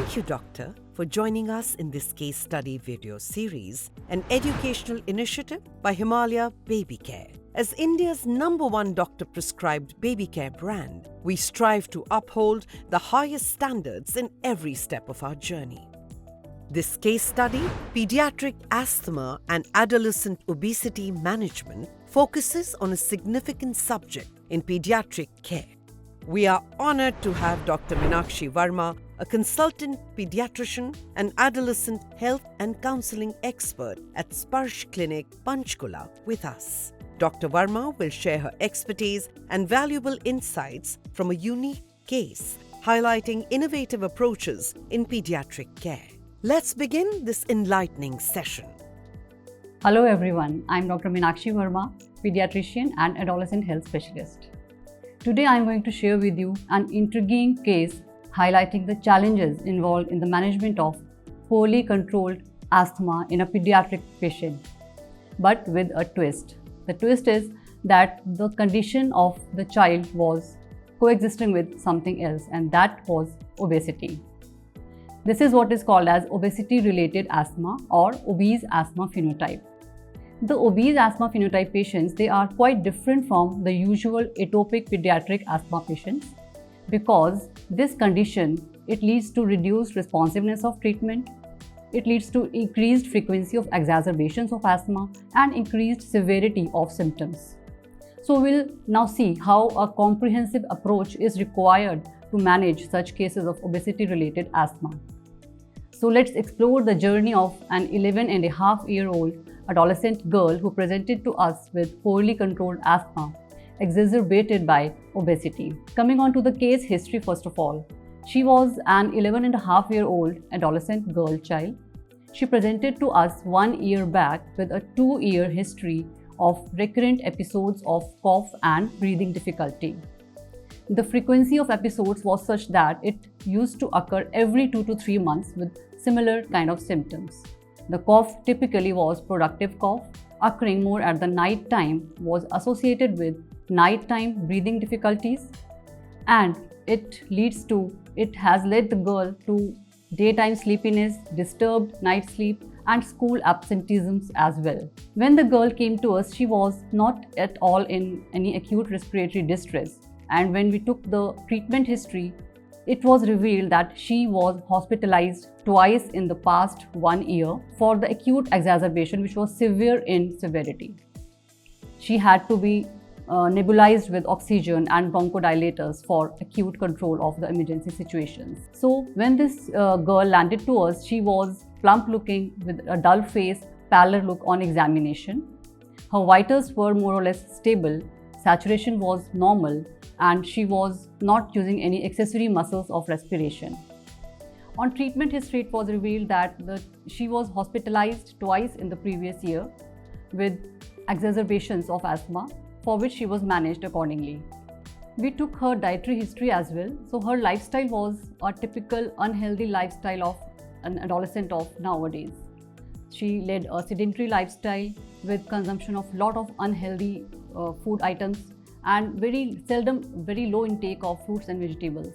Thank you, Doctor, for joining us in this case study video series, an educational initiative by Himalaya Baby Care. As India's #1 doctor-prescribed baby care brand, we strive to uphold the highest standards in every step of our journey. This case study, Pediatric Asthma and Adolescent Obesity Management, focuses on a significant subject in pediatric care. We are honored to have Dr. Meenakshi Verma, a consultant pediatrician and adolescent health and counseling expert at Sparsh Clinic, Panchkula, with us. Dr. Verma will share her expertise and valuable insights from a unique case, highlighting innovative approaches in pediatric care. Let's begin this enlightening session. Hello everyone, I'm Dr. Meenakshi Verma, pediatrician and adolescent health specialist. Today I'm going to share with you an intriguing case highlighting the challenges involved in the management of poorly controlled asthma in a pediatric patient, but with a twist. The twist is that the condition of the child was coexisting with something else, and that was obesity. This is what is called as obesity-related asthma or obese asthma phenotype. The obese asthma phenotype patients, they are quite different from the usual atopic pediatric asthma patients because this condition, it leads to reduced responsiveness of treatment, it leads to increased frequency of exacerbations of asthma and increased severity of symptoms. So we'll now see how a comprehensive approach is required to manage such cases of obesity-related asthma. So let's explore the journey of an 11.5-year-old adolescent girl who presented to us with poorly controlled asthma exacerbated by obesity. Coming on to the case history first of all. She was an 11.5-year-old adolescent girl child. She presented to us 1 year back with a 2-year history of recurrent episodes of cough and breathing difficulty. The frequency of episodes was such that it used to occur every 2 to 3 months with similar kind of symptoms. The cough typically was productive cough, occurring more at the night time, was associated with nighttime breathing difficulties, and it has led the girl to daytime sleepiness, disturbed night sleep, and school absenteeisms as well. When the girl came to us, she was not at all in any acute respiratory distress, and when we took the treatment history, it was revealed that she was hospitalized twice in the past 1 year for the acute exacerbation, which was severe in severity. She had to be nebulized with oxygen and bronchodilators for acute control of the emergency situations. So when this girl landed to us, she was plump looking with a dull face, pallor look on examination. Her vitals were more or less stable, saturation was normal, and she was not using any accessory muscles of respiration. On treatment history, it was revealed that she was hospitalized twice in the previous year with exacerbations of asthma, for which she was managed accordingly. We took her dietary history as well. So her lifestyle was a typical unhealthy lifestyle of an adolescent of nowadays. She led a sedentary lifestyle with consumption of lot of unhealthy food items and very low intake of fruits and vegetables.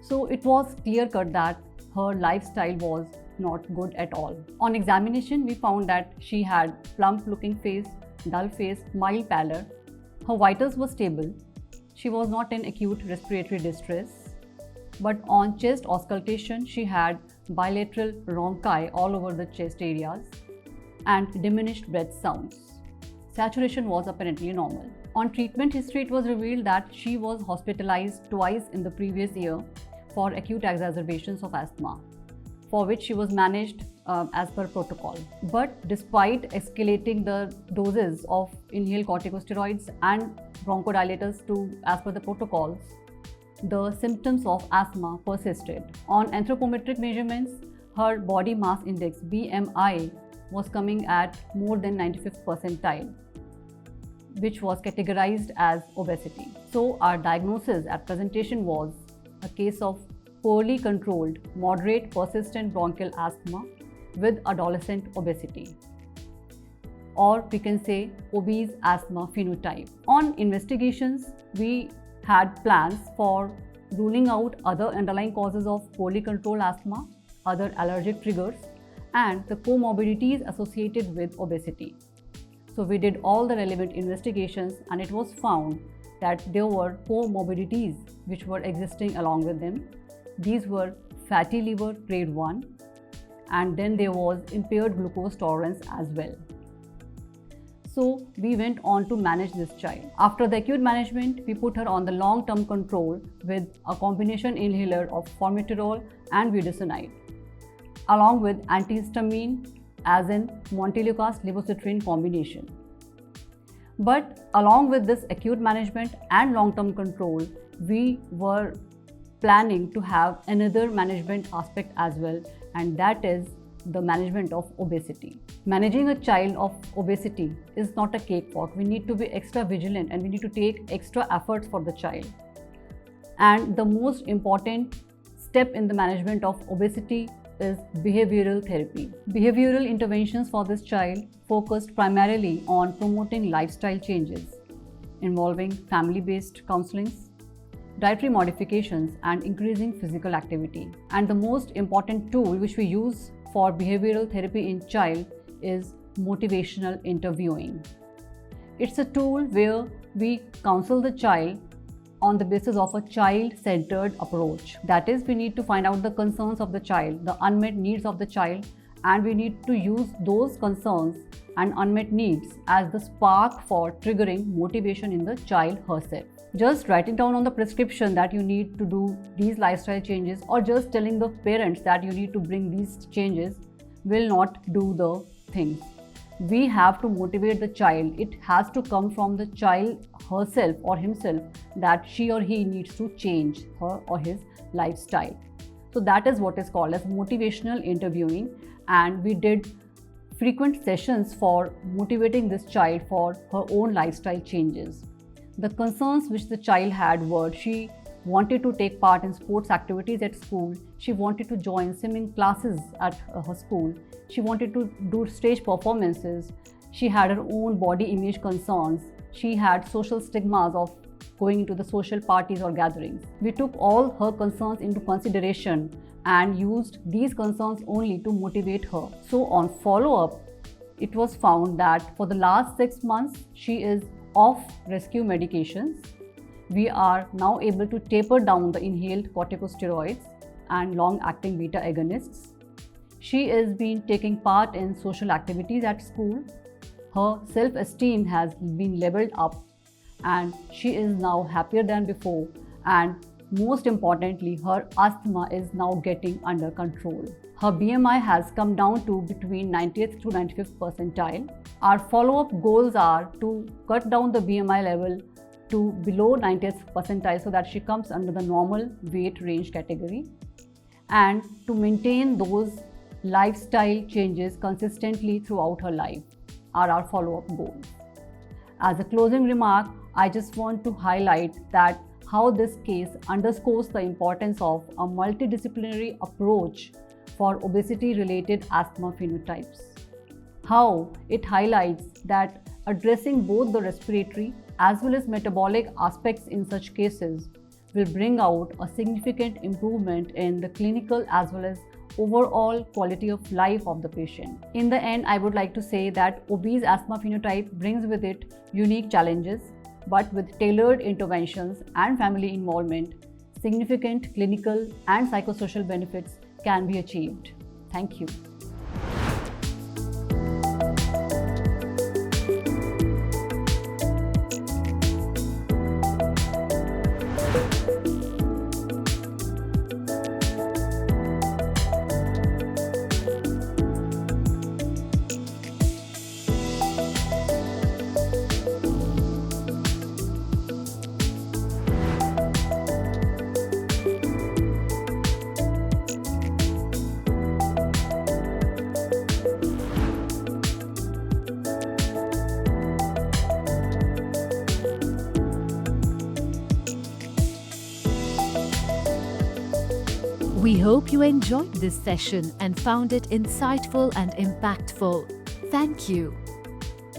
So it was clear cut that her lifestyle was not good at all. On examination, we found that she had plump looking face, dull face, mild pallor. Her vitals were stable. She was not in acute respiratory distress. But on chest auscultation, she had bilateral rhonchi all over the chest areas and diminished breath sounds. Saturation was apparently normal. On treatment history, it was revealed that she was hospitalized twice in the previous year for acute exacerbations of asthma, for which she was managed as per protocol. But despite escalating the doses of inhaled corticosteroids and bronchodilators to as per the protocols, the symptoms of asthma persisted. On anthropometric measurements, her body mass index BMI was coming at more than 95th percentile, which was categorized as obesity. So our diagnosis at presentation was a case of poorly controlled, moderate persistent bronchial asthma with adolescent obesity, or we can say obese asthma phenotype. On investigations, we had plans for ruling out other underlying causes of poorly controlled asthma, other allergic triggers, and the comorbidities associated with obesity. So we did all the relevant investigations, and it was found that there were comorbidities which were existing along with them. These were fatty liver grade 1, and then there was impaired glucose tolerance as well. So we went on to manage this child. After the acute management, we put her on the long-term control with a combination inhaler of formoterol and budesonide, along with antihistamine as in montelukast levocetirizine combination. But along with this acute management and long-term control, we were planning to have another management aspect as well, and that is the management of obesity. Managing a child of obesity is not a cakewalk. We need to be extra vigilant and we need to take extra efforts for the child. And the most important step in the management of obesity is behavioral therapy. Behavioral interventions for this child focused primarily on promoting lifestyle changes involving family-based counselings, dietary modifications, and increasing physical activity. And the most important tool which we use for behavioral therapy in child is motivational interviewing. It's a tool where we counsel the child on the basis of a child-centered approach. That is, we need to find out the concerns of the child, the unmet needs of the child, and we need to use those concerns and unmet needs as the spark for triggering motivation in the child herself. Just writing down on the prescription that you need to do these lifestyle changes, or just telling the parents that you need to bring these changes, will not do the things. We have to motivate the child. It has to come from the child herself or himself that she or he needs to change her or his lifestyle. So that is what is called as motivational interviewing, and we did frequent sessions for motivating this child for her own lifestyle changes. The concerns which the child had were she wanted to take part in sports activities at school, she wanted to join swimming classes at her school, she wanted to do stage performances, she had her own body image concerns, she had social stigmas of going into the social parties or gatherings. We took all her concerns into consideration and used these concerns only to motivate her. So on follow-up, it was found that for the last 6 months, she is off rescue medications. We are now able to taper down the inhaled corticosteroids and long-acting beta agonists. She is been taking part in social activities at school. Her self-esteem has been leveled up and she is now happier than before, and most importantly, her asthma is now getting under control. Her BMI has come down to between 90th to 95th percentile. Our follow-up goals are to cut down the BMI level to below 90th percentile so that she comes under the normal weight range category, and to maintain those lifestyle changes consistently throughout her life are our follow-up goals. As a closing remark, I just want to highlight that how this case underscores the importance of a multidisciplinary approach for obesity-related asthma phenotypes. How it highlights that addressing both the respiratory as well as metabolic aspects in such cases will bring out a significant improvement in the clinical as well as overall quality of life of the patient. In the end, I would like to say that obese asthma phenotype brings with it unique challenges, but with tailored interventions and family involvement, significant clinical and psychosocial benefits can be achieved. Thank you. We hope you enjoyed this session and found it insightful and impactful. Thank you.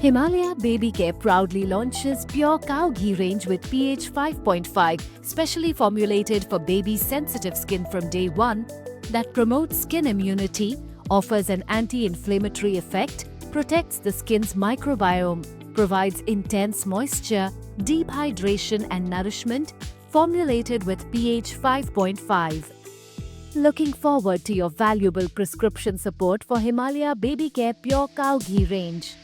Himalaya Baby Care proudly launches Pure Cow Ghee range with pH 5.5, specially formulated for babies' sensitive skin from day 1, that promotes skin immunity, offers an anti-inflammatory effect, protects the skin's microbiome, provides intense moisture, deep hydration and nourishment, formulated with pH 5.5. Looking forward to your valuable prescription support for Himalaya Baby Care Pure Cow Ghee range.